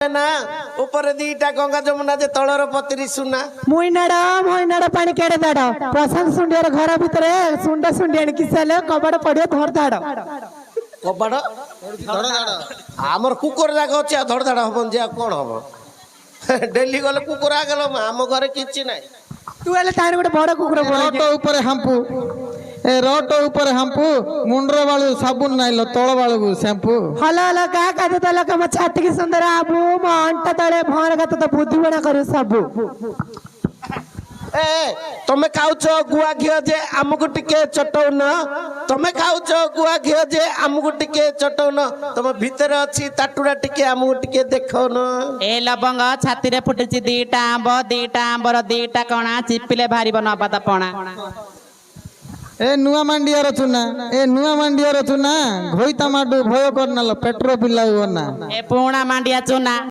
ना ऊपर दीटा गंगा जमुना जे तलर पतरी सुना मुईनाड़ पानी केड़े दाड़ प्रशांत सुंडियर घर भितर सुंडा सुंडिया किसाले कबाड़ पड़े धर दाड़ कबाड़ आमर कुकुर जाग अच्छे धड़ धाड़ हम जे कौन हम डेली गले कुकुर आगल आम घर कि ना तू हेले तार गोटे बड़ कुकुर रोट ऊपर हांपू ए रोट ऊपर हांपू मुंड्र बाळू साबुन नाइलो तोळ बाळू शैम्पू हलो हलो का कहते तले कम छाती की सुंदर आबू म अंटा तळे भौर गत तो बुद्धि बना करू सबू ए तमे खाउछ गुआ घियो जे आमको टिके चटौन तमे खाउछ गुआ घियो जे आमको टिके चटौन तम भीतर अछि ताटुरा टिके आमको टिके देखौन ए लबंग छाती रे फुटिछि दीटा आंबर दीटा कणा चिपिले भारी बनबा पणा ए नुआ मांडियार चुना घोइता माडू भय करनालो पेट्रो पिलाउ ना ए पुणा मांडिया चुना